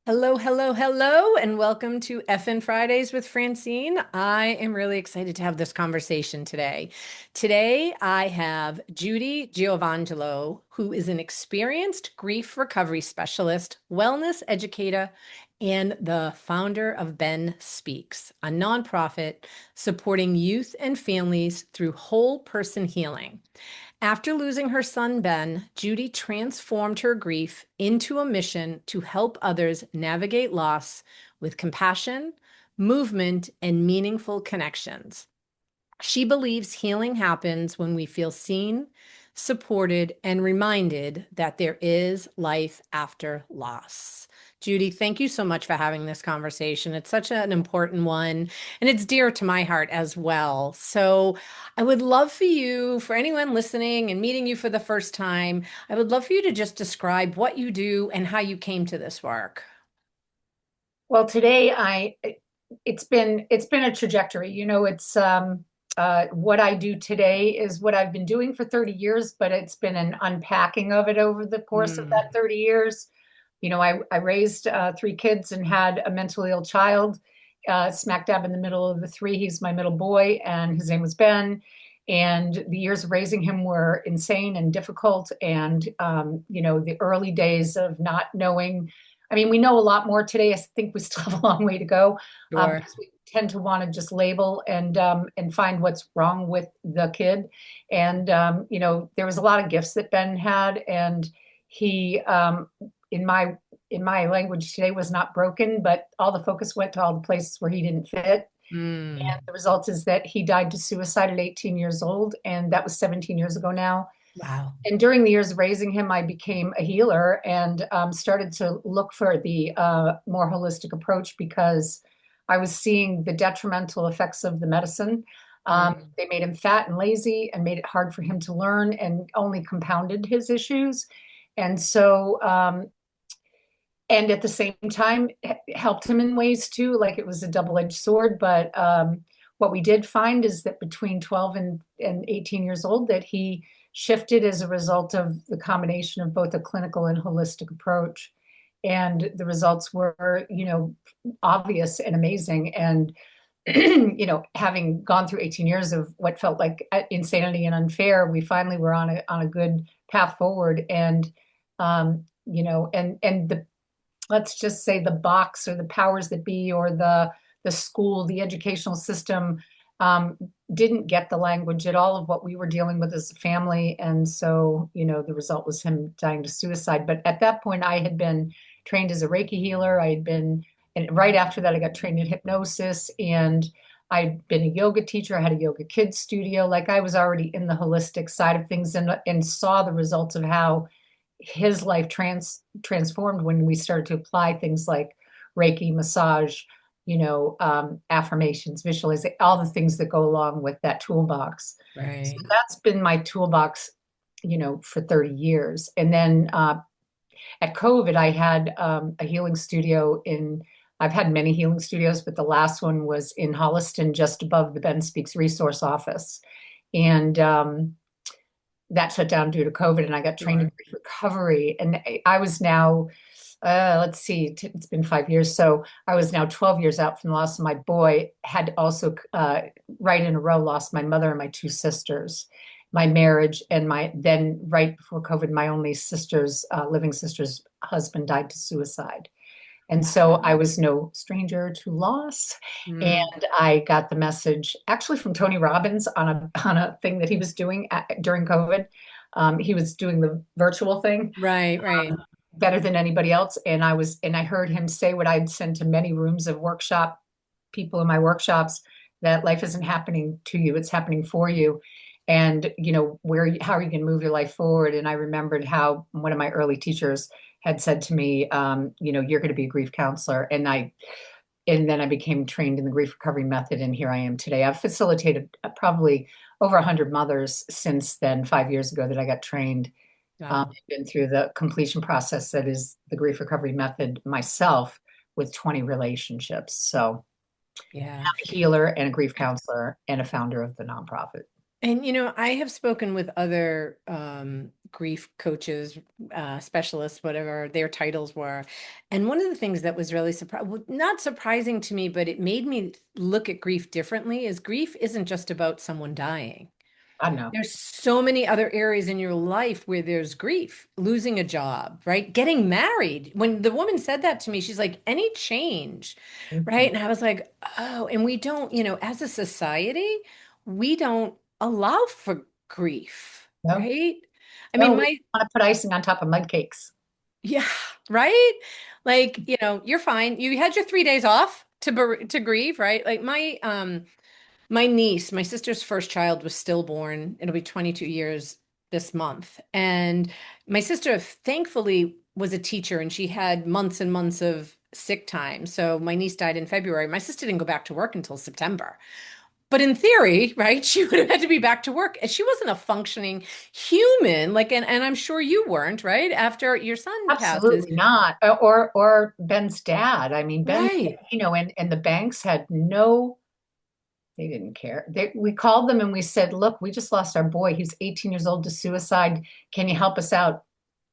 Hello, hello, hello, and welcome to FN Fridays with Francine. I am really excited to have this conversation today. Today, I have Judy Giovangelo, who is an experienced grief recovery specialist, wellness educator, and the founder of Ben Speaks, a nonprofit supporting youth and families through whole person healing. After losing her son, Ben, Judy transformed her grief into a mission to help others navigate loss with compassion, movement, and meaningful connections. She believes healing happens when we feel seen, supported, and reminded that there is life after loss. Judy, thank you so much for having this conversation. It's such an important one, and it's dear to my heart as well. So, I would love for you, for anyone listening and meeting you for the first time, I would love for you to just describe what you do and how you came to this work. Well, today it's been a trajectory. It's what I do today is what I've been doing for 30 years, but it's been an unpacking of it over the course of Mm, that 30 years. I raised three kids and had a mentally ill child, smack dab in the middle of the three. He's my middle boy, and his name was Ben. And the years of raising him were insane and difficult. And, the early days of not knowing. I mean, we know a lot more today. I think we still have a long way to go sure. because we tend to want to just label and find what's wrong with the kid. And there was a lot of gifts that Ben had, and he, in my language today, was not broken, but all the focus went to all the places where he didn't fit. And Mm, the result is that he died to suicide at 18 years old, and that was 17 years ago now. wow. And during the years of raising him, I became a healer and started to look for the more holistic approach because I was seeing the detrimental effects of the medicine. Mm, They made him fat and lazy and made it hard for him to learn and only compounded his issues. And so, and at the same time, helped him in ways too, like it was a double-edged sword. But what we did find is that between 12 and 18 years old, that he shifted as a result of the combination of both a clinical and holistic approach. And the results were, obvious and amazing. And, having gone through 18 years of what felt like insanity and unfair, we finally were on a good path forward. And, and the let's just say the box or the powers that be or the school, the educational system um, didn't get the language at all of what we were dealing with as a family. And so, the result was him dying to suicide. But at that point, I had been trained as a Reiki healer. And right after that, I got trained in hypnosis, and I'd been a yoga teacher. I had a yoga kids studio. Like I was already in the holistic side of things and saw the results of how his life transformed when we started to apply things like Reiki, massage, affirmations, visualization, all the things that go along with that toolbox. So right. that's been my toolbox, for 30 years. And then at COVID, I had a healing studio I've had many healing studios, but the last one was in Holliston, just above the Ben Speaks resource office. And that shut down due to COVID, and I got trained in Sure. grief recovery. And I was now, let's see, it's been 5 years. So I was now 12 years out from the loss of my boy, had also, right in a row, lost my mother and my two sisters, my marriage, and then right before COVID, my only living sister's husband died to suicide. And so I was no stranger to loss. Mm, And I got the message actually from Tony Robbins on a thing that he was doing during COVID. He was doing the virtual thing right, right. better than anybody else. And I heard him say what I'd said to many rooms of workshop people in my workshops, that life isn't happening to you, it's happening for you. And how are you going to move your life forward? And I remembered how one of my early teachers had said to me, you're going to be a grief counselor. And then I became trained in the grief recovery method, and here I am today. I've facilitated probably over 100 mothers since then, 5 years ago that I got trained. Wow. I've been through the completion process that is the grief recovery method myself with 20 relationships. So Yeah. I'm a healer and a grief counselor and a founder of the nonprofit. And I have spoken with other grief coaches, specialists, whatever their titles were. And one of the things that was really not surprising to me, but it made me look at grief differently, is grief isn't just about someone dying. I know. There's so many other areas in your life where there's grief, losing a job, right? Getting married. When the woman said that to me, she's like, any change, right? Mhm. And I was like, oh, and we don't, as a society, we don't allow for grief, No, right? I no, mean, we my, want to put icing on top of mud cakes. yeah, right? Like, you're fine. You had your 3 days off to grieve, right? Like my niece, my sister's first child was stillborn. It'll be 22 years this month. And my sister, thankfully, was a teacher and she had months and months of sick time. So my niece died in February. My sister didn't go back to work until September. But in theory, right, she would have had to be back to work. And she wasn't a functioning human, like, and I'm sure you weren't, right? After your son passes. Absolutely not. Or Ben's dad. I mean, Ben, Right. and the banks had no, they didn't care. We called them and we said, look, we just lost our boy. He's 18 years old to suicide. Can you help us out?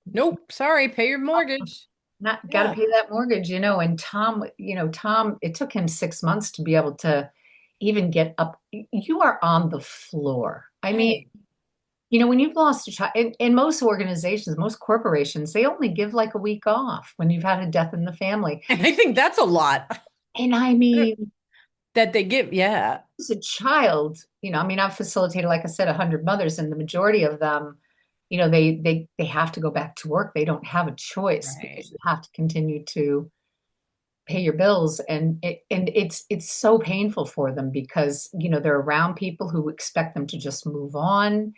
Nope. Sorry, pay your mortgage. Not got to Yeah. pay that mortgage, and Tom, it took him 6 months to be able to even get up. You are on the floor. I mean, Right. when you've lost a child, in most organizations, most corporations, they only give like a week off when you've had a death in the family. And I think that's a lot. And I mean, That they give, yeah, as a child, I mean, I've facilitated, like I said, 100 mothers, and the majority of them, they have to go back to work. They don't have a choice right, because you have to continue to pay your bills, and it's so painful for them because they're around people who expect them to just move on.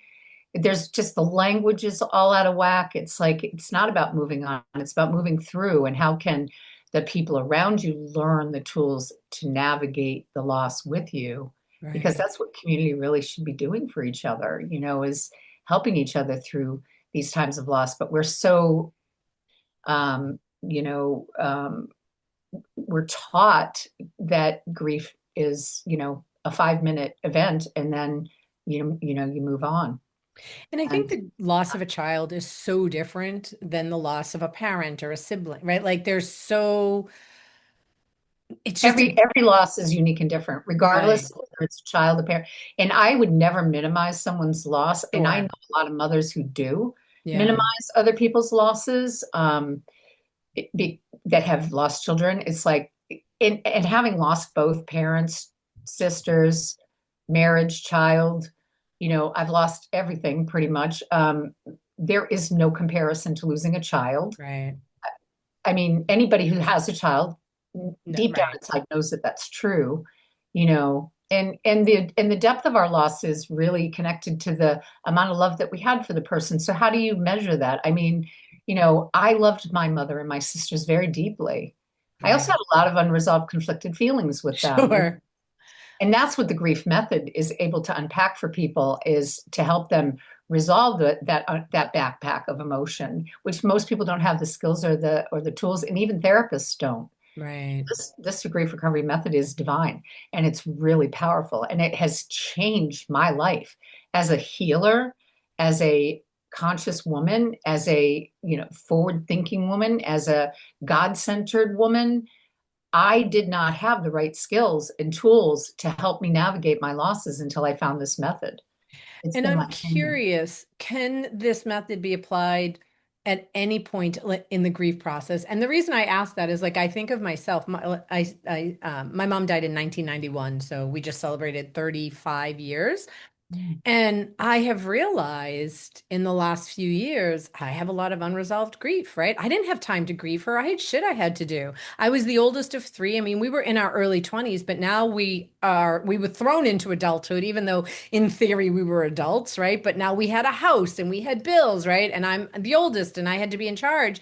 There's just the language is all out of whack. It's like it's not about moving on, it's about moving through, and how can the people around you learn the tools to navigate the loss with you, because right. that's what community really should be doing for each other, is helping each other through these times of loss. But we're so um, you know um, we're taught that grief is, a 5-minute event, and then you move on. And I think And the loss of a child is so different than the loss of a parent or a sibling, right? Like there's so, it's just every a, every loss is unique and different, right. regardless whether it's a child, a parent. And I would never minimize someone's loss. And I know Sure. a lot of mothers who do Yeah. minimize other people's losses, that have lost children. It's like, and having lost both parents, sisters, marriage, child, I've lost everything pretty much. There is no comparison to losing a child. Right. I mean, anybody who has a child, No, deep down right. inside, knows that that's true, and the depth of our loss is really connected to the amount of love that we had for the person. So how do you measure that? I mean, I loved my mother and my sisters very deeply. I also Right. had a lot of unresolved, conflicted feelings with them, Sure. and that's what the grief method is able to unpack for people, is to help them resolve that backpack of emotion, which most people don't have the skills or the tools, and even therapists don't. Right. This grief recovery method is divine, and it's really powerful, and it has changed my life as a healer, as a conscious woman, as a forward thinking woman, as a God-centered woman. I did not have the right skills and tools to help me navigate my losses until I found this method. It's And been I'm life changing. curious, can this method be applied at any point in the grief process? And the reason I ask that is like I think of myself. My mom died in 1991, so we just celebrated 35 years. And I have realized in the last few years, I have a lot of unresolved grief, right? I didn't have time to grieve her. I had shit I had to do. I was the oldest of three. I mean, we were in our early 20s, but now we were thrown into adulthood, even though in theory we were adults, right? But now we had a house and we had bills, right? And I'm the oldest and I had to be in charge.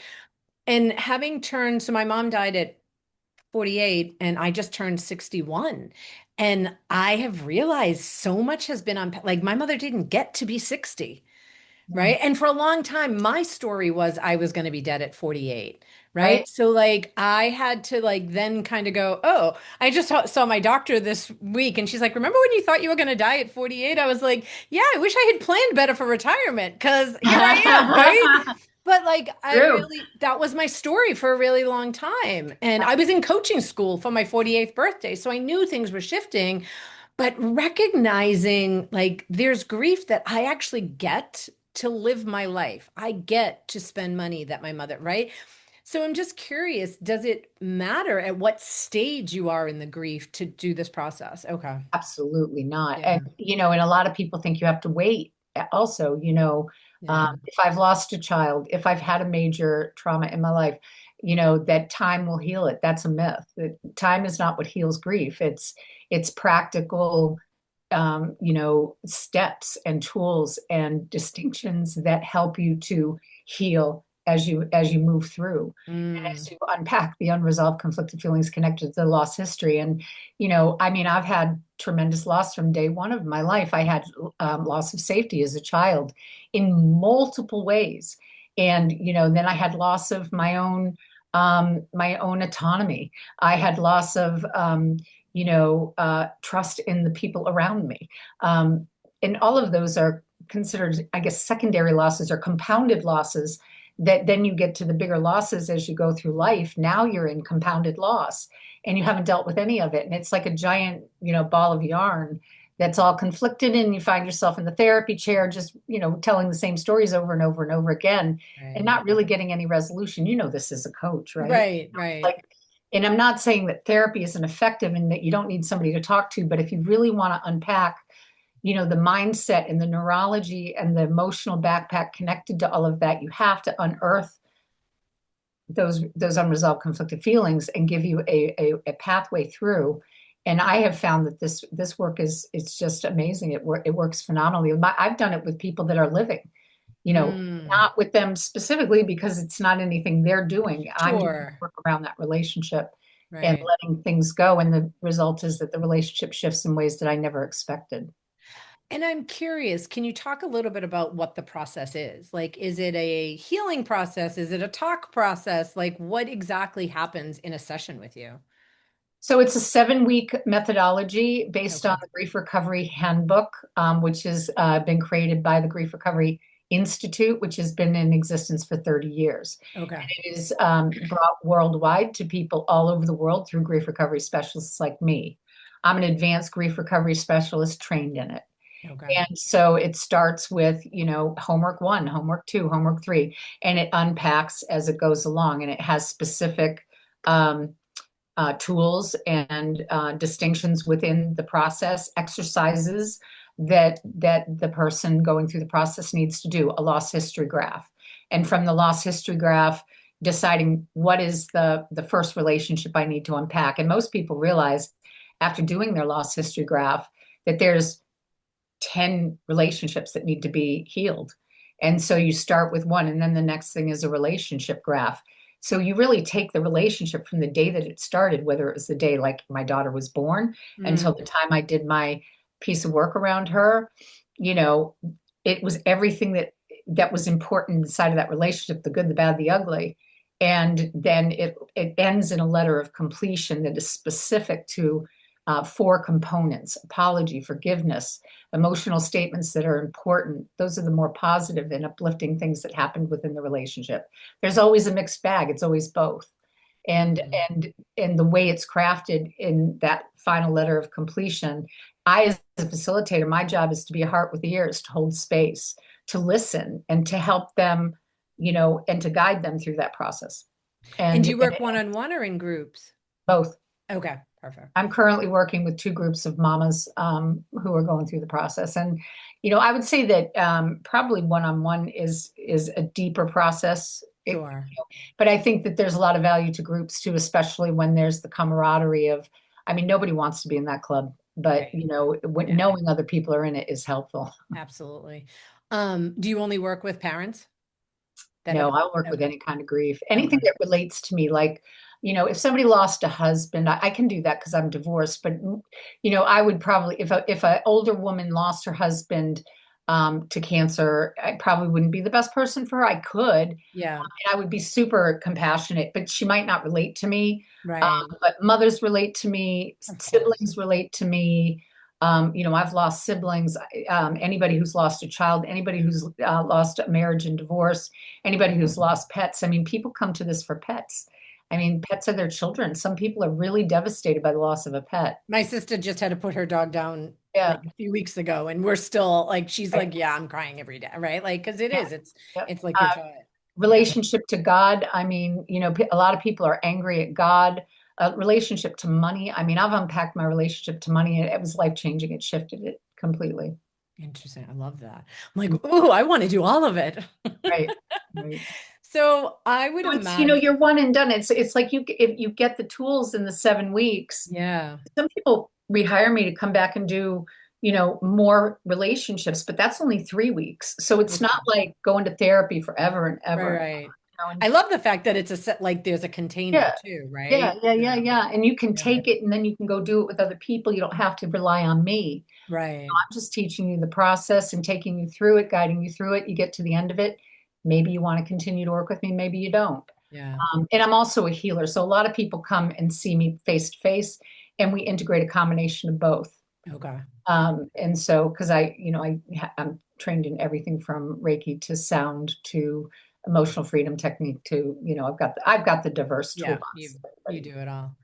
And having turned, so my mom died at 48 and I just turned 61. And I have realized so much has been on, like my mother didn't get to be 60, Yeah. right? And for a long time, my story was I was going to be dead at 48, Right. right? So like I had to like then kind of go, oh, I just saw my doctor this week and she's like, remember when you thought you were going to die at 48? I was like, yeah, I wish I had planned better for retirement because here I am, right? But like I True. really that was my story for a really long time. And I was in coaching school for my 48th birthday, so I knew things were shifting, but recognizing like there's grief that I actually get to live my life. I get to spend money that my mother, right? So I'm just curious, does it matter at what stage you are in the grief to do this process? Okay. Absolutely not. And, Yeah. and a lot of people think you have to wait. Also, Yeah. if I've lost a child, if I've had a major trauma in my life, that time will heal it. That's a myth. That time is not what heals grief. It's practical, steps and tools and distinctions that help you to heal as you move through and Mm, as you unpack the unresolved conflicted feelings connected to the lost history. And I mean, I've had tremendous loss from day one of my life. I had loss of safety as a child in multiple ways, and then I had loss of my own autonomy. I had loss of trust in the people around me. And all of those are considered, I guess, secondary losses or compounded losses that then you get to the bigger losses as you go through life. Now you're in compounded loss and you haven't dealt with any of it. And it's like a giant, ball of yarn that's all conflicted, and you find yourself in the therapy chair just, telling the same stories over and over and over again and right. not really getting any resolution. This as a coach, right? Right, right. Like, and I'm not saying that therapy isn't effective and that you don't need somebody to talk to, but if you really want to unpack, the mindset and the neurology and the emotional backpack connected to all of that, you have to unearth those unresolved conflicted feelings and give you a pathway through. And I have found that this work it's just amazing. It works phenomenally. I've done it with people that are living, Mm, not with them specifically because it's not anything they're doing. I'm doing sure. work around that relationship and Right. letting things go. And the result is that the relationship shifts in ways that I never expected. And I'm curious, can you talk a little bit about what the process is? Like, is it a healing process? Is it a talk process? Like, what exactly happens in a session with you? So it's a 7-week methodology based on Okay. the Grief Recovery Handbook, which has been created by the Grief Recovery Institute, which has been in existence for 30 years. Okay. It is brought worldwide to people all over the world through grief recovery specialists like me. I'm an advanced grief recovery specialist trained in it. Okay. And so it starts with, homework one, homework two, homework three, and it unpacks as it goes along. And it has specific um, tools and distinctions within the process, exercises that the person going through the process needs to do, a loss history graph. And from the loss history graph, deciding what is the first relationship I need to unpack. And most people realize after doing their loss history graph that there's 10 relationships that need to be healed. And so you start with one, and then the next thing is a relationship graph. So you really take the relationship from the day that it started, whether it was the day like my daughter was born until the Mm. time I did my piece of work around her. You know, it was everything that was important inside of that relationship, the good, the bad, the ugly. And then it ends in a letter of completion that is specific to 4 components: apology, forgiveness, emotional statements that are important. Those are the more positive and uplifting things that happened within the relationship. There's always a mixed bag. It's always both. And Mm. and the way it's crafted in that final letter of completion, I as a facilitator, my job is to be a heart with ears, to hold space, to listen, and to help them, and to guide them through that process. And do And you work one-on-one or in groups? both. Okay, perfect. I'm currently working with 2 groups of mamas who are going through the process, and I would say that probably one-on-one is a deeper process. Sure. But I think that there's a lot of value to groups too, especially when there's the camaraderie of. I mean, nobody wants to be in that club, but Right. Yeah, knowing other people are in it is helpful. absolutely. Do you only work with parents that No, have, I'll work with okay, any kind of grief, anything okay, that relates to me. Like, if somebody lost a husband, I can do that because I'm divorced. But I would probably, if a older woman lost her husband, to cancer. I probably wouldn't be the best person for her. I could, and Yeah. I would be super compassionate, but she might not relate to me. Right. But mothers relate to me, Of course. siblings relate to me. I've lost siblings. Anybody who's lost a child, anybody who's lost a marriage and divorce, anybody who's lost pets. I mean, people come to this for pets. I mean, pets are their children. Some people are really devastated by the loss of a pet. My sister just had to put her dog down Yeah, like a few weeks ago, and we're still like, she's right. like, yeah, I'm crying every day, right? Like, because it Yeah, is, yeah. it's like your child. Yeah. Relationship to God. I mean, a lot of people are angry at God. Relationship to money. I mean, I've unpacked my relationship to money, and it was life changing. It shifted it completely. Interesting. I love that. I'm like, ooh, I want to do all of it. Right. Right. So I would So it's, imagine, you're one and done. It's like if you get the tools in the 7 weeks. yeah. Some people rehire me to come back and do, more relationships, but that's only 3 weeks. So it's not Okay. like going to therapy forever and Right, ever. right. And I love the fact that it's a set, like there's a container yeah, too, yeah, right? yeah, yeah, Yeah. yeah. And you can Yeah. take it and then you can go do it with other people. You don't have to rely on me. Right. I'm just teaching you the process and taking you through it, guiding you through it. You get to the end of it. Maybe you want to continue to work with me, maybe you don't. Yeah. And I'm also a healer. So a lot of people come and see me face to face, and we integrate a combination of both. Okay. And so, because I'm trained in everything from Reiki to sound to emotional freedom technique to, I've got the diverse Yeah. toolbox You that you everybody do it all.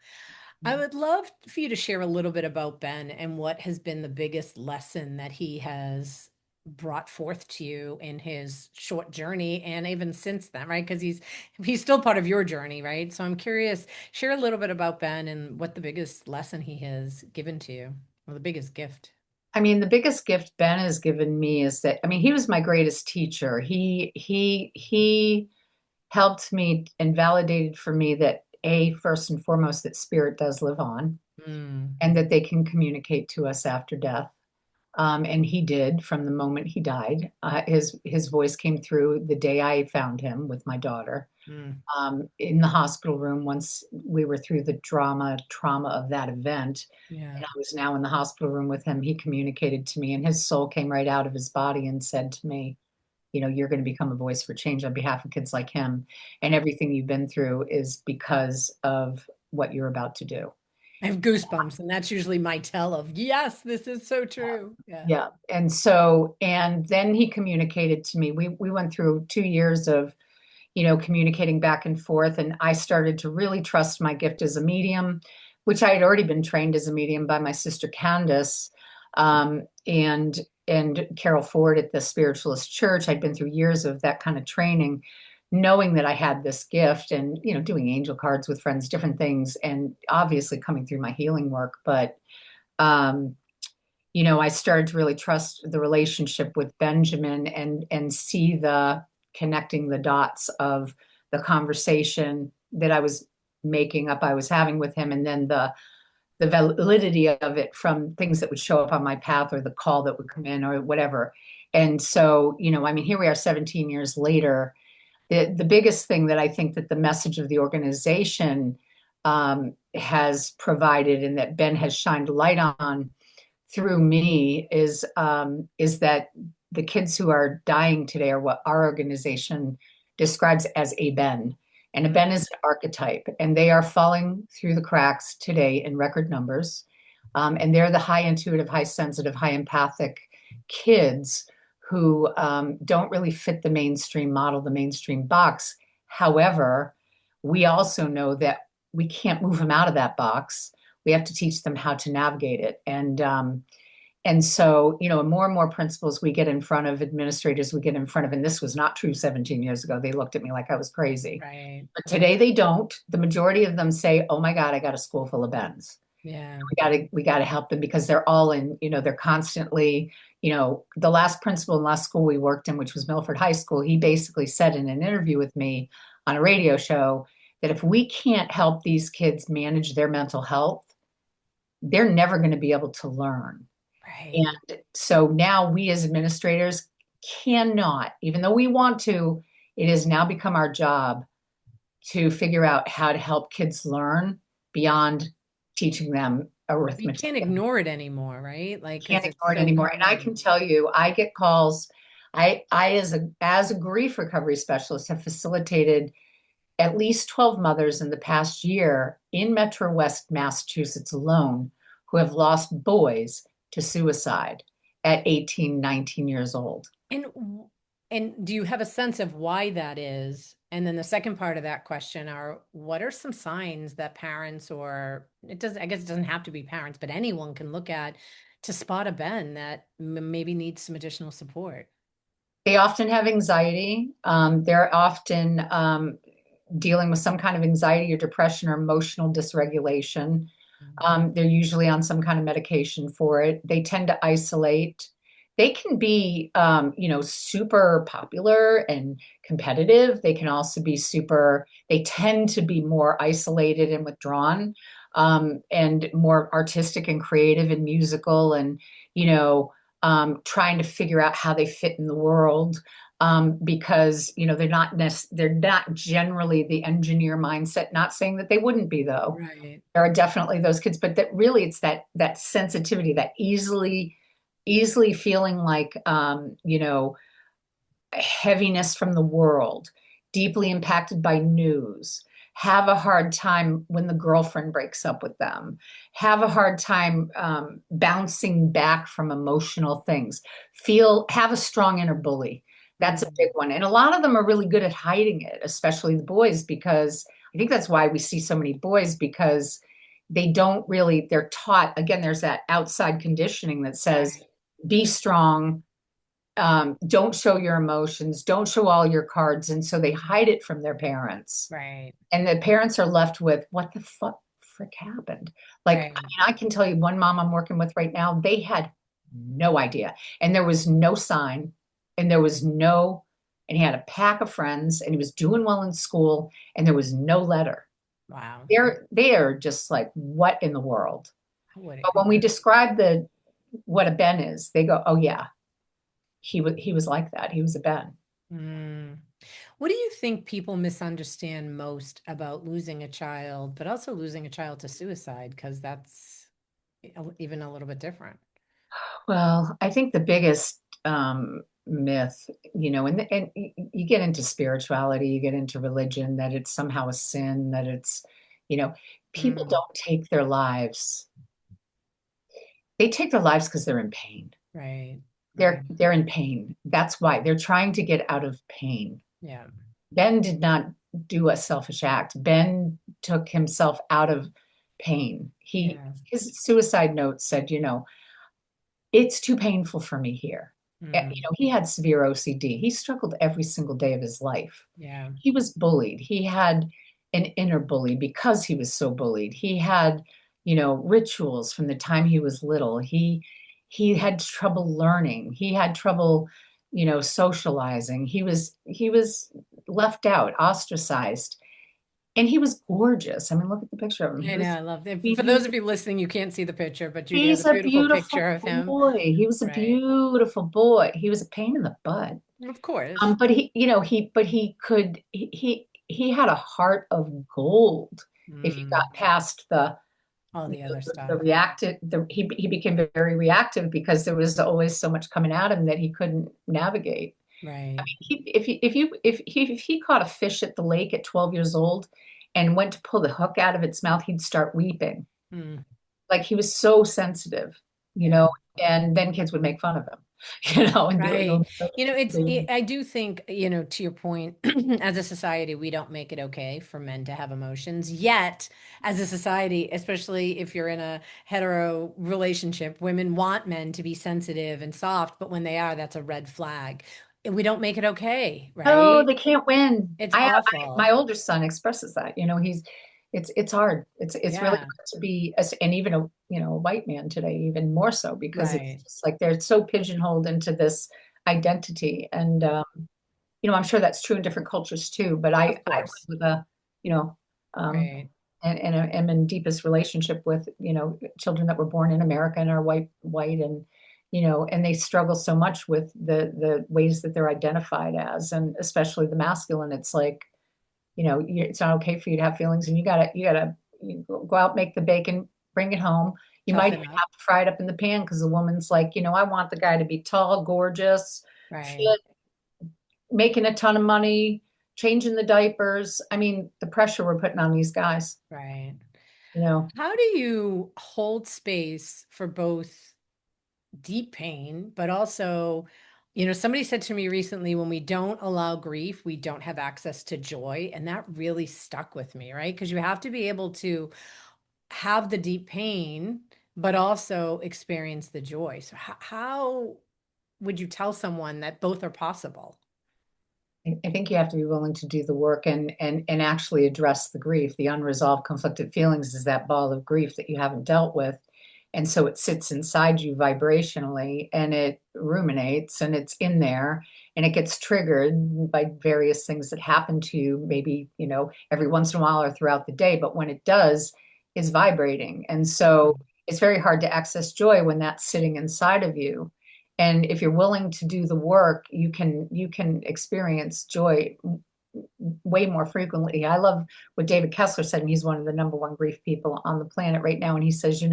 I would love for you to share a little bit about Ben and what has been the biggest lesson that he has brought forth to you in his short journey and even since then, right? Because he's still part of your journey, right? So I'm curious, share a little bit about Ben and what the biggest lesson he has given to you, or the biggest gift. I mean, the biggest gift Ben has given me is that, I mean, he was my greatest teacher. He helped me and validated for me that first and foremost, that spirit does live on Mm, and that they can communicate to us after death. And he did from the moment he died. His voice came through the day I found him with my daughter mm, in the hospital room. Once we were through the trauma of that event, yeah. and I was now in the hospital room with him, he communicated to me, and his soul came right out of his body and said to me, you're going to become a voice for change on behalf of kids like him, and everything you've been through is because of what you're about to do. I have goosebumps, and that's usually my tell of, yes, this is so true. Yeah. Yeah. And then he communicated to me. We went through 2 years of, communicating back and forth. And I started to really trust my gift as a medium, which I had already been trained as a medium by my sister Candace, and Carol Ford at the Spiritualist Church. I'd been through years of that kind of training, knowing that I had this gift and, doing angel cards with friends, different things, and obviously coming through my healing work. But um, I started to really trust the relationship with Benjamin and see the connecting the dots of the conversation that I was making up, I was having with him, and then the validity of it from things that would show up on my path or the call that would come in or whatever. And so, I mean, here we are 17 years later. The biggest thing that I think that the message of the organization has provided and that Ben has shined light on through me is that the kids who are dying today are what our organization describes as a Ben. And a Mm, Ben is an archetype, and they are falling through the cracks today in record numbers. And they're the high intuitive, high sensitive, high empathic kids who don't really fit the mainstream model, the mainstream box. However, we also know that we can't move them out of that box. We have to teach them how to navigate it. And so, more and more principals we get in front of, administrators we get in front of, and this was not true 17 years ago. They looked at me like I was crazy. right. But today they don't. The majority of them say, "Oh my God, I got a school full of Bens. Yeah. We got to help them because they're all in, they're constantly, the last principal in last school we worked in, which was Milford High School, he basically said in an interview with me on a radio show that if we can't help these kids manage their mental health, they're never going to be able to learn. Right. And so now we as administrators cannot, even though we want to, it has now become our job to figure out how to help kids learn beyond teaching them You arithmetic. can't ignore it anymore, right? Like, Can't because it's ignore it so anymore. And I can prevalent. tell you, I get calls. I as a grief recovery specialist have facilitated at least 12 mothers in the past year in Metro West Massachusetts alone who have lost boys to suicide at 18, 19 years old. And and do you have a sense of why that is? And then the second part of that question are what are some signs that parents or it doesn't I guess it doesn't have to be parents, but anyone can look at to spot a Ben that maybe needs some additional support. They often have anxiety. They're often dealing with some kind of anxiety or depression or emotional dysregulation. They're usually on some kind of medication for it. They tend to isolate. They can be, super popular and competitive. They can also be they tend to be more isolated and withdrawn, and more artistic and creative and musical and, trying to figure out how they fit in the world. Because they're not generally the engineer mindset. Not saying that they wouldn't be though. Right. There are definitely those kids, but that really it's that sensitivity, that easily feeling like heaviness from the world, deeply impacted by news, have a hard time when the girlfriend breaks up with them, have a hard time bouncing back from emotional things, have a strong inner bully. That's a big Mhm. one. And a lot of them are really good at hiding it, especially the boys, because I think that's why we see so many boys because they're taught, again, there's that outside conditioning that says, Right. be strong, don't show your emotions, don't show all your cards. And so they hide it from their parents. Right. And the parents are left with, what the frick happened? Like, I Right. mean, I can tell you one mom I'm working with right now, they had no idea. And there was no sign, and there was no, and he had a pack of friends, and he was doing well in school, and there was no letter. Wow. They are just like, what in the world? I would But when we describe what a Ben is, they go, oh yeah, he was like that. He was a Ben. mm. What do you think people misunderstand most about losing a child, but also losing a child to suicide? Because that's even a little bit different. Well, I think the biggest myth, and you get into spirituality, you get into religion, that it's somehow a sin, that it's, you know, people Mm, don't take their lives. They take their lives because they're in pain. right. They're Right. they're in pain. That's why they're trying to get out of pain. Yeah. Ben did not do a selfish act. Ben took himself out of pain. Yeah. His suicide note said, it's too painful for me here. Mm, He had severe OCD. He struggled every single day of his life. yeah. He was bullied. He had an inner bully because he was so bullied. He had, rituals from the time he was little. He had trouble learning. He had trouble, socializing. He was left out, ostracized. And he was gorgeous. I mean, look at the picture of him. I know. I love it. For those He, of you listening, you can't see the picture, but Judy has a he's a beautiful beautiful picture of him. boy. He was a Right. beautiful boy. He was a pain in the butt. Of course. But he had a heart of gold. If he got Mm, past all you the know, other the stuff. reactive, he became very reactive because there was always so much coming at him that he couldn't navigate. Right. If he caught a fish at the lake at 12 years old and went to pull the hook out of its mouth, he'd start weeping. Mm, Like he was so sensitive, you yeah. know, and then kids would make fun of him, and Right. they I do think, to your point, as a society, we don't make it okay for men to have emotions. Yet, as a society, especially if you're in a hetero relationship, women want men to be sensitive and soft, but when they are, that's a red flag. And we don't make it okay, Oh, right? they can't win. It's awful. My older son expresses that. It's hard. It's really Yeah. hard to be, and even a white man today, even more so because it's Right. just like they're so pigeonholed into this identity, and I'm sure that's true in different cultures too. But Of I was course. with you know, um, Right. and am in deepest relationship with children that were born in America and are white, and and they struggle so much with the ways that they're identified as, and especially the masculine. It's like it's not okay for you to have feelings, and you gotta go out, make the bacon, bring it home. You might Tough even enough. have to fry it up in the pan because the woman's like, I want the guy to be tall, gorgeous, Right. fit, making a ton of money, changing the diapers. I mean, the pressure we're putting on these guys, Right. you know. How do you hold space for both deep pain, but also, somebody said to me recently, when we don't allow grief, we don't have access to joy. And that really stuck with me, right? Because you have to be able to have the deep pain, but also experience the joy. So, how would you tell someone that both are possible? I think you have to be willing to do the work and actually address the grief. The unresolved conflicted feelings is that ball of grief that you haven't dealt with. And so it sits inside you vibrationally and it ruminates and it's in there and it gets triggered by various things that happen to you, maybe, every once in a while or throughout the day. But when it does, it's vibrating. And so Mhm. it's very hard to access joy when that's sitting inside of you. And if you're willing to do the work, you can experience joy way more frequently. I love what David Kessler said, and he's one of the number one grief people on the planet right now. And he says,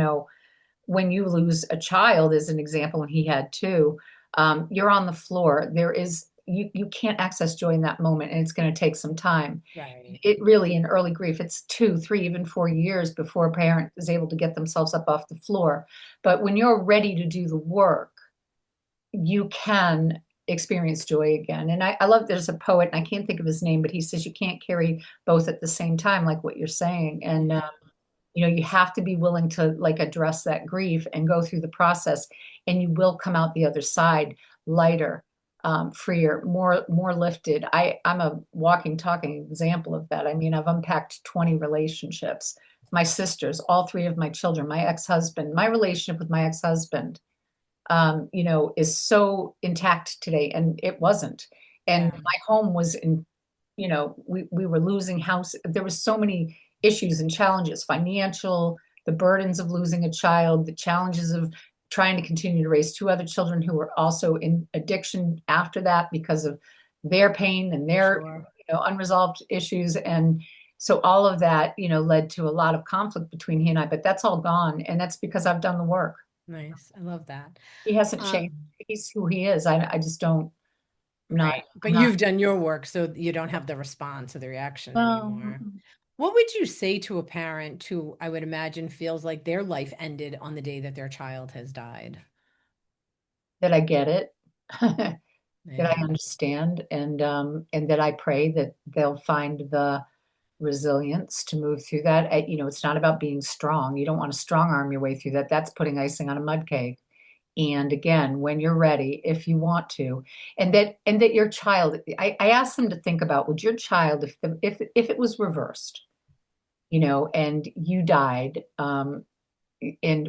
when you lose a child, as an example, and he had two, you're on the floor. You can't access joy in that moment, and it's going to take some time. Right. It really, in early grief, it's 2, 3, even 4 years before a parent is able to get themselves up off the floor. But when you're ready to do the work, you can experience joy again. And I love, there's a poet, and I can't think of his name, but he says you can't carry both at the same time, like what you're saying. And, Yeah. you have to be willing to like address that grief and go through the process, and you will come out the other side lighter, freer, more lifted. I'm a walking, talking example of that. I mean, I've unpacked 20 relationships. My sisters, all three of my children, my ex-husband, my relationship with my ex-husband, is so intact today, and it wasn't. And Yeah. my home was in, we were losing house. There was so many issues and challenges, financial, the burdens of losing a child, the challenges of trying to continue to raise two other children who were also in addiction after that because of their pain and their, Sure. unresolved issues. And so all of that, led to a lot of conflict between he and I, but that's all gone. And that's because I've done the work. Nice. I love that. He hasn't changed. Um, He's who he is. I just don't, I'm not, right. I'm But not, you've done your work, so you don't have the response or the reaction well, anymore. What would you say to a parent who I would imagine feels like their life ended on the day that their child has died? that I get it, that I Yeah. understand, and that I pray that they'll find the resilience to move through that. It's not about being strong. You don't want to strong arm your way through that. That's putting icing on a mud cake. And again, when you're ready, if you want to, and that your child, I asked them to think about, would your child, if it was reversed, and you died, and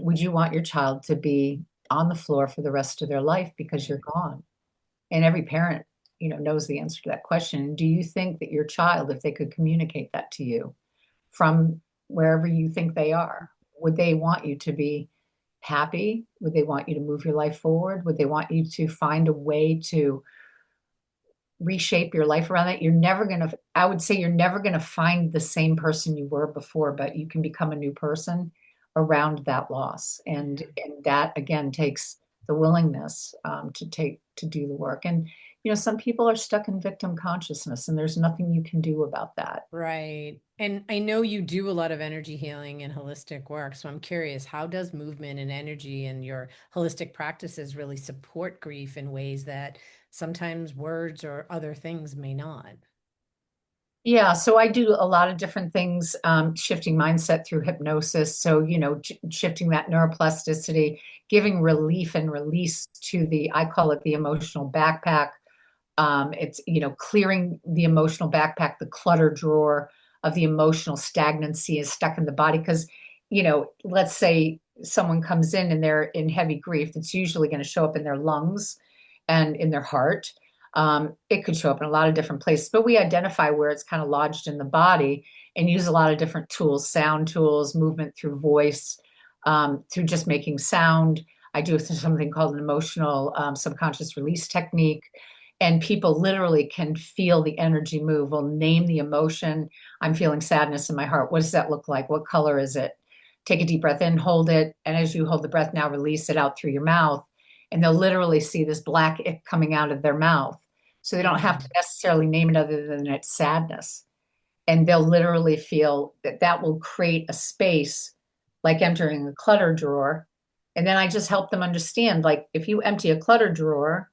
would you want your child to be on the floor for the rest of their life because you're Right. gone? And every parent, knows the answer to that question. And do you think that your child, if they could communicate that to you from wherever you think they are, would they want you to be happy? Would they want you to move your life forward? Would they want you to find a way to reshape your life around that? I would say you're never going to find the same person you were before, but you can become a new person around that loss. And Yeah. and that again takes the willingness, to do the work. And some people are stuck in victim consciousness, and there's nothing you can do about that. Right. And I know you do a lot of energy healing and holistic work. So I'm curious, how does movement and energy and your holistic practices really support grief in ways that sometimes words or other things may not? Yeah, so I do a lot of different things, shifting mindset through hypnosis. So, shifting that neuroplasticity, giving relief and release to I call it the emotional backpack. It's, clearing the emotional backpack, the clutter drawer of the emotional stagnancy is stuck in the body. Because, let's say someone comes in and they're in heavy grief, it's usually going to show up in their lungs and in their heart. It could show up in a lot of different places, but we identify where it's kind of lodged in the body and use a lot of different tools, sound tools, movement through voice, through just making sound. I do something called an emotional, subconscious release technique. And people literally can feel the energy move. We'll name the emotion. I'm feeling sadness in my heart. What does that look like? What color is it? take a deep breath in, hold it. And as you hold the breath, now release it out through your mouth. And they'll literally see this black ick coming out of their mouth. So they don't have to Mm. necessarily name it other than it's sadness. And they'll literally feel that that will create a space like emptying a clutter drawer. And then I just help them understand, like if you empty a clutter drawer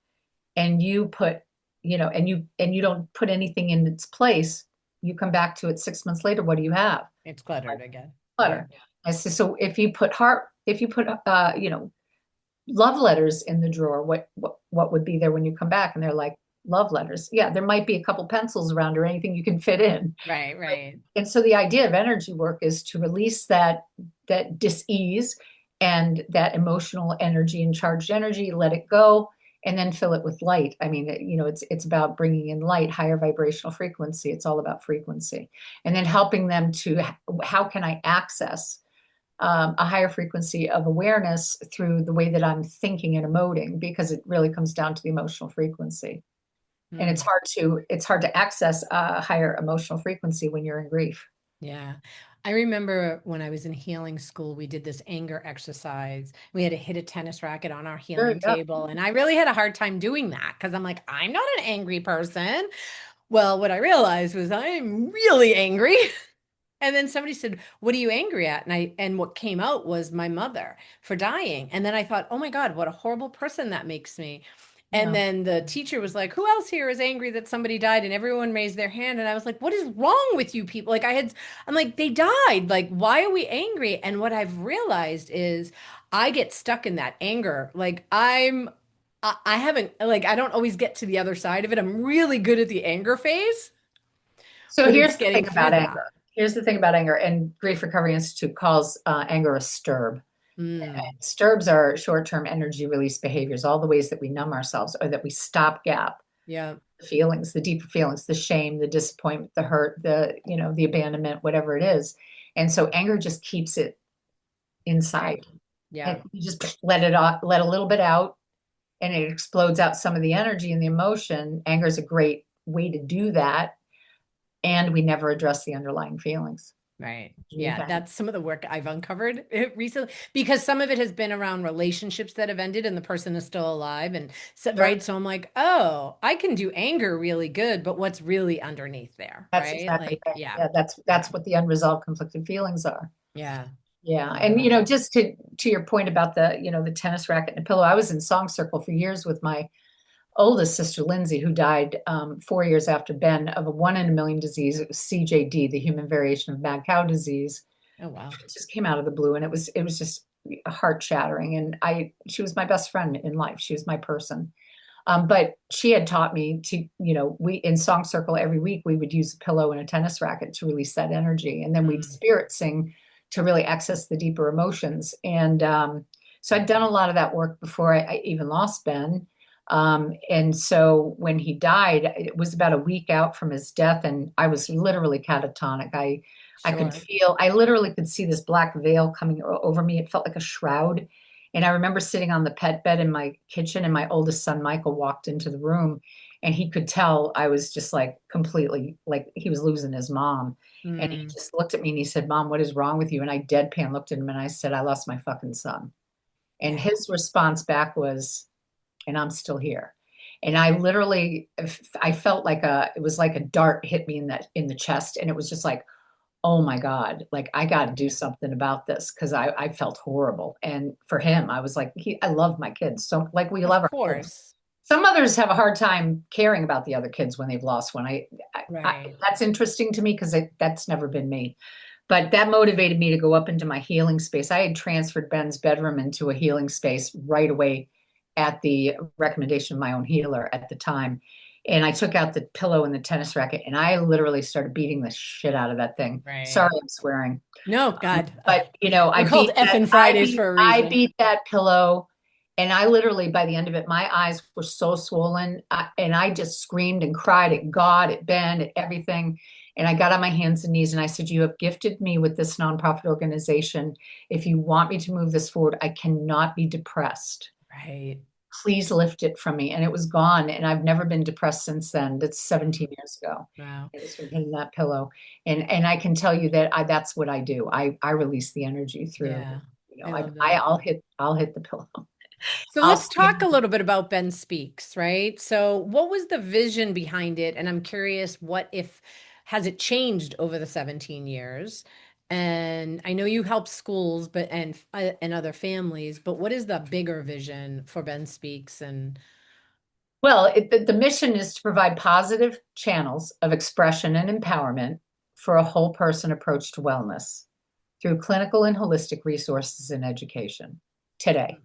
and you put, and you don't put anything in its place, you come back to it 6 months later, what do you have? It's cluttered again. Yeah. Clutter. I said, so if you put love letters in the drawer, what would be there when you come back? And they're like, love letters. Yeah, there might be a couple pencils around or anything you can fit in. Right, right. And so the idea of energy work is to release that dis-ease and that emotional energy and charged energy, let it go, and then fill it with light. I mean, it's about bringing in light, higher vibrational frequency. It's all about frequency, and then helping them to how can I access a higher frequency of awareness through the way that I'm thinking and emoting, because it really comes down to the emotional frequency. And Mm. it's hard to access a higher emotional frequency when you're in grief. Yeah. I remember when I was in healing school, we did this anger exercise. We had to hit a tennis racket on our Sure, healing yeah. table. And I really had a hard time doing that because I'm like, I'm not an angry person. Well, what I realized was I'm really angry. And then somebody said, "What are you angry at?" And what came out was my mother for dying. And then I thought, "Oh my God, what a horrible person that makes me." And Yeah. then the teacher was like, "Who else here is angry that somebody died?" And everyone raised their hand. And I was like, "What is wrong with you people?" I'm like, "They died. Like, why are we angry?" And what I've realized is I get stuck in that anger. I haven't, like, I don't always get to the other side of it. I'm really good at the anger phase, So but it's here's the getting thing about through that. anger. Here's the thing about anger, and Grief Recovery Institute calls anger a stirb. Mm, Stirbs are short-term energy release behaviors, all the ways that we numb ourselves or that we stop gap yeah. the feelings, the deeper feelings, the shame, the disappointment, the hurt, the abandonment, whatever it is. And so anger just keeps it Right. inside. Yeah. And you just let it out, let a little bit out, and it explodes out some of the energy and the emotion. Anger is a great way to do that. And we never address the underlying feelings. Right. We Yeah. can. That's some of the work I've uncovered recently because some of it has been around relationships that have ended and the person is still alive. And so, Sure. right. So I'm like, oh, I can do anger really good, but what's really underneath there? That's Right. exactly Like, right. yeah. Yeah, that's Yeah. that's what the unresolved conflicted feelings are. Yeah. Yeah. Yeah. And just to your point about the tennis racket and the pillow, I was in song circle for years with my oldest sister, Lindsay, who died 4 years after Ben of a 1 in a million disease. It was CJD, the human variation of mad cow disease. Oh, wow. It just came out of the blue, and it was just heart shattering. And she was my best friend in life. She was my person. But she had taught me to, we in song circle every week we would use a pillow and a tennis racket to release that energy, and then we'd Mm, spirit sing to really access the deeper emotions. And so I'd done a lot of that work before I even lost Ben. And so when he died, it was about a week out from his death, and I was literally catatonic. I could sure. feel, I literally could see this black veil coming over me. It felt like a shroud. And I remember sitting on the pet bed in my kitchen, and my oldest son, Michael, walked into the room, and he could tell I was just like completely, like he was losing his mom. And he Mm, just looked at me and he said, "Mom, what is wrong with you?" And I deadpan looked at him and I said, "I lost my fucking son." And yeah. his response back was, "And I'm still here." And I literally, I felt like it was like a dart hit me in the chest. And it was just like, oh my God, like I got to do something about this, because I felt horrible. And for him, I was like, I love my kids. So like we Of love our kids. course. Some mothers have a hard time caring about the other kids when they've lost one. Right. That's interesting to me because that's never been me. But that motivated me to go up into my healing space. I had transferred Ben's bedroom into a healing space right away at the recommendation of my own healer at the time. And I took out the pillow and the tennis racket, and I literally started beating the shit out of that thing. Sorry, Right. I'm swearing. No, God. But We're I called beat that. effing Fridays for a I reason. beat that pillow, and I literally, by the end of it, my eyes were so swollen, and I just screamed and cried at God, at Ben, at everything. And I got on my hands and knees, and I said, "You have gifted me with this nonprofit organization. If you want me to move this forward, I cannot be depressed. Right. please lift it from me. And it was gone. And I've never been depressed since then. That's 17 years ago. Wow. It was from hitting that pillow. And I can tell you that that's what I do. I release the energy through, Yeah. I I, love that. I'll hit the pillow. So I'll let's stand. talk a little bit about Ben Speaks, right? So what was the vision behind it? And I'm curious, what if has it changed over the 17 years? And I know you help schools, but and other families, but what is the bigger vision for Ben Speaks? And Well, the mission is to provide positive channels of expression and empowerment for a whole person approach to wellness through clinical and holistic resources in education today.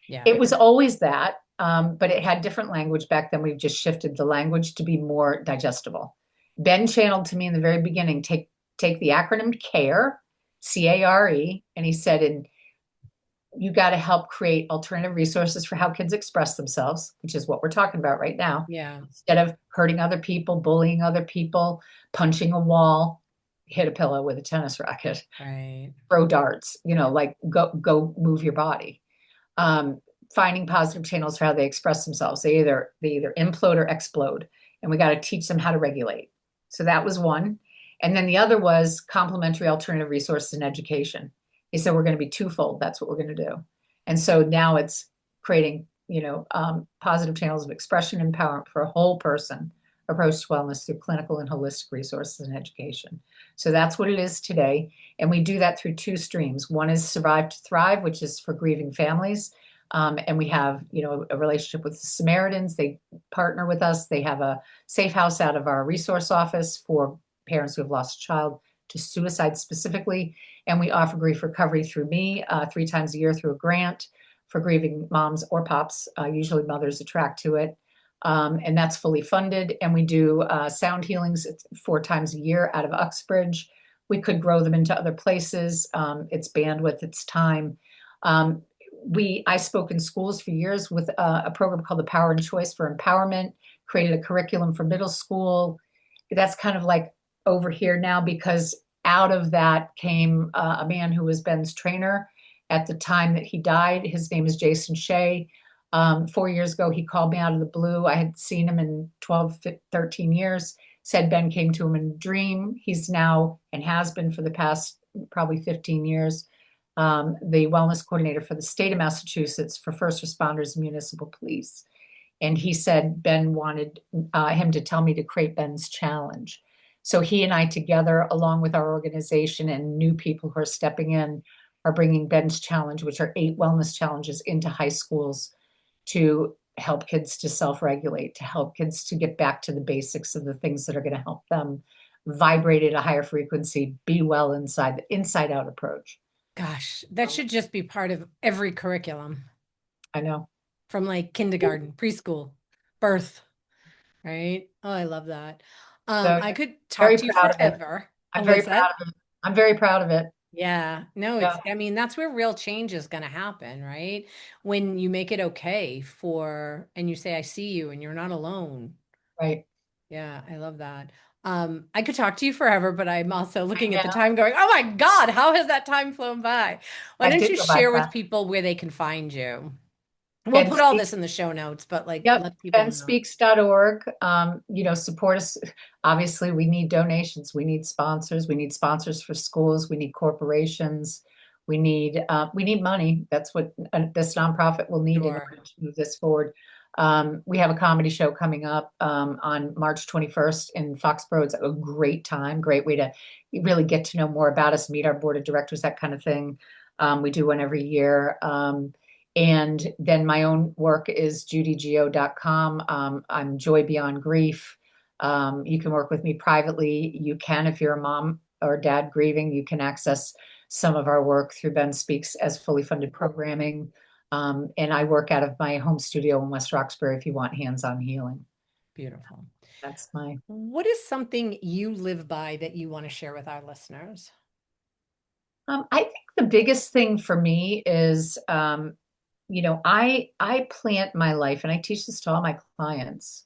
yeah, It was always that, but it had different language back then. We've just shifted the language to be more digestible. Ben channeled to me in the very beginning, take the acronym CARE, CARE, and he said, and you got to help create alternative resources for how kids express themselves, which is what we're talking about right now. yeah, Instead of hurting other people, bullying other people, punching a wall, hit a pillow with a tennis racket, right. throw darts, like go move your body. Um, Finding positive channels for how they express themselves. They either implode or explode, and we got to teach them how to regulate. So that was one. And then the other was complementary alternative resources in education. He said we're going to be twofold. That's what we're going to do. And so now it's creating, positive channels of expression and empowerment for a whole person approach to wellness through clinical and holistic resources in education. So that's what it is today. And we do that through two streams. One is Survive to Thrive, which is for grieving families. And we have, a relationship with the Samaritans. They partner with us. They have a safe house out of our resource office for parents who have lost a child to suicide specifically. And we offer grief recovery through me 3 times a year through a grant for grieving moms or pops. Usually mothers attract to it. And that's fully funded. And we do sound healings 4 times a year out of Uxbridge. We could grow them into other places. It's bandwidth, it's time. Um, I spoke in schools for years with a program called the Power and Choice for Empowerment, created a curriculum for middle school. That's kind of like over here now because out of that came a man who was Ben's trainer at the time that he died. His name is Jason Shea. 4 years ago, he called me out of the blue. I had seen him in 12, 13 years, said Ben came to him in a dream. He's now and has been for the past probably 15 years the wellness coordinator for the state of Massachusetts for first responders and municipal police. And he said Ben wanted him to tell me to create Ben's challenge. So he and I together, along with our organization and new people who are stepping in, are bringing Ben's challenge, which are 8 wellness challenges, into high schools to help kids to self-regulate, to help kids to get back to the basics of the things that are going to help them vibrate at a higher frequency, be well inside, the inside out approach. Gosh, that should just be part of every curriculum I know. from like kindergarten, preschool, birth, right? Oh, I love that. So I could talk very to you proud of it. forever. Oh, I'm very what's proud that? of it. I'm very proud of it. Yeah, no, Yeah, I mean, that's where real change is going to happen, right? When you make it okay and you say, I see you and you're not alone. right. Yeah, I love that. I could talk to you forever, but I'm also I looking at the know. time going, oh my God, how has that time flown by? Why That don't did you go by share with fast. people where they can find you? We'll Ben put all Speaks. this in the show notes, but like Yep. let people know. benspeaks.org. Support us. Obviously, we need donations. We need sponsors. We need sponsors for schools. We need corporations. We need money. That's what this nonprofit will need in Sure. order to move this forward. We have a comedy show coming up on March 21st in Foxborough. It's a great time, great way to really get to know more about us, meet our board of directors, that kind of thing. We do one every year. And then my own work is judygeo.com. I'm Joy Beyond Grief. You can work with me privately. You can, if you're a mom or dad grieving, you can access some of our work through Ben Speaks as fully funded programming. And I work out of my home studio in West Roxbury if you want hands-on healing. Beautiful. That's my, What is something you live by that you want to share with our listeners? I think the biggest thing for me is, I plant my life and I teach this to all my clients.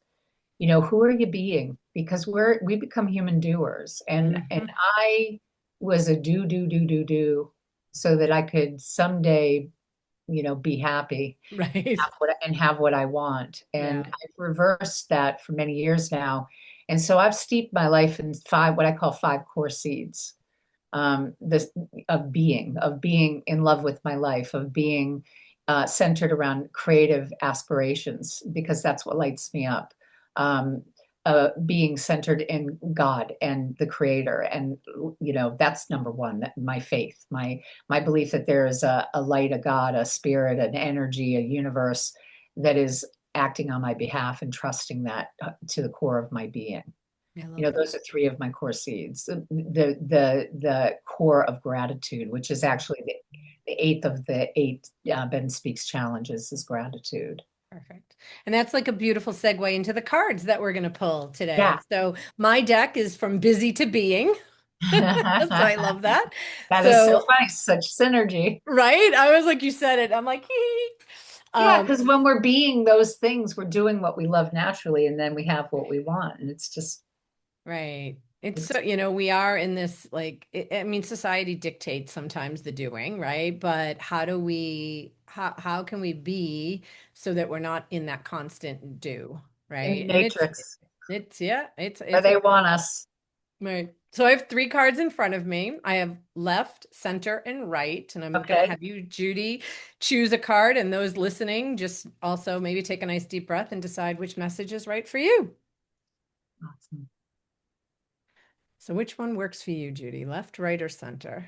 Who are you being? Because we become human doers. And Hmm. I was a do, do, do, do, do, so that I could someday be happy Right. and have what I want. And Yeah. I've reversed that for many years now. And so I've steeped my life in five, what I call five core seeds. This of being in love with my life, of being centered around creative aspirations, because that's what lights me up. Um, being centered in God and the Creator, and that's number one. My faith, my belief that there is a light, a God, a spirit, an energy, a universe that is acting on my behalf, and trusting that to the core of my being. I love that. Those are three of my core seeds. The core of gratitude, which is actually the eighth of the eight Ben Speaks challenges, is gratitude. Perfect. And that's like a beautiful segue into the cards that we're going to pull Yeah. today. So my deck is from busy to being. So I love that. That is so So, funny. Such synergy. right? I was like, you said it. I'm like, hee. Yeah, Um, because when we're being those things, we're doing what we love naturally, and then we have what we want. And it's just, right. It's it's so, we are in this like, I mean, society dictates sometimes the doing, right? But how can we be so that we're not in that constant do, in the right? And matrix yeah, where it's they want us. right. So I have three cards in front of me. I have left, center, and right. And I'm going to Okay. have you, Judy, choose a card. And those listening, just also maybe take a nice deep breath and decide which message is right for you. Awesome. So which one works for you, Judy? Left, right, or center?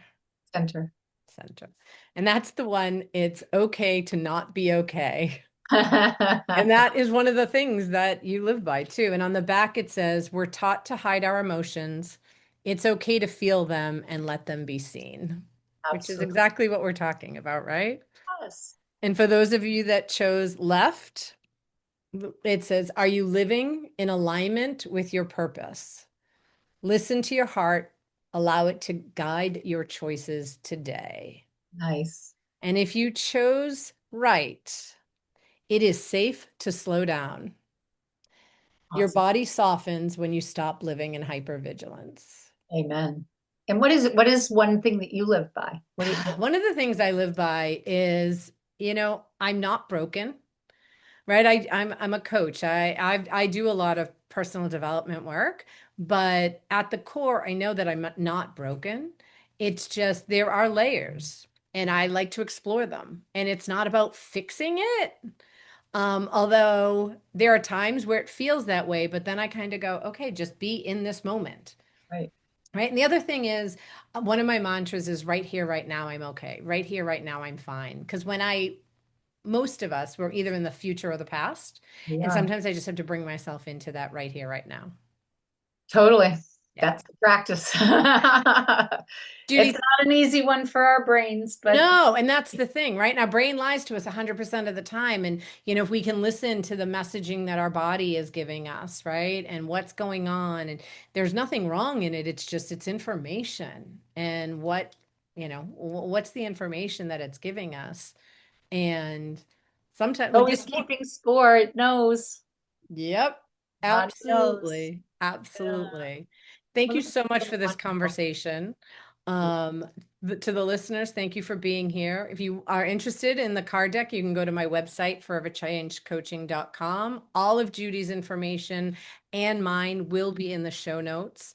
Center. Center. And that's the one, it's okay to not be okay. And that is one of the things that you live by too. And on the back, it says, we're taught to hide our emotions. It's okay to feel them and let them be seen, which is Absolutely. exactly what we're talking about, right? Yes. And for those of you that chose left, it says, are you living in alignment with your purpose? Listen to your heart, allow it to guide your choices today. Nice. And if you chose right, it is safe to slow down. Your Awesome. body softens when you stop living in hypervigilance. Amen. And what is one thing that you live by? One of the things I live by is, I'm not broken, right? I'm a coach. I do a lot of personal development work, but at the core, I know that I'm not broken. It's just there are layers, and I like to explore them. And it's not about fixing it. Although there are times where it feels that way, but then I kind of go, okay, just be in this moment. Right. Right. And the other thing is, one of my mantras is right here, right now, I'm okay. Right here, right now, I'm fine. Because most of us, we're either in the future or the past. We And are. sometimes I just have to bring myself into that right here, right now. Totally. Yeah. That's the practice. It's Judy, not an easy one for our brains, but no, and that's the thing, right? Our brain lies to us 100% of the time. And, if we can listen to the messaging that our body is giving us, right? And what's going on, and there's nothing wrong in it. It's just, it's information. And what's the information that it's giving us? And sometimes with always this, keeping score. It knows. yep, Body knows. absolutely. Yeah. Absolutely. Thank Well, you this is so much so for this wonderful. conversation. Um, to the listeners, thank you for being here. If you are interested in the card deck, you can go to my website, foreverchangecoaching.com. All of Judy's information and mine will be in the show notes.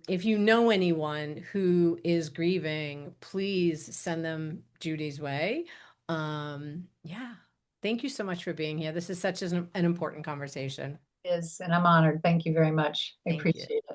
If you know anyone who is grieving, please send them Judy's way. Yeah. Thank you so much for being here. This is such an important conversation. Is, and I'm honored. Thank you very much. I Thank you. appreciate it.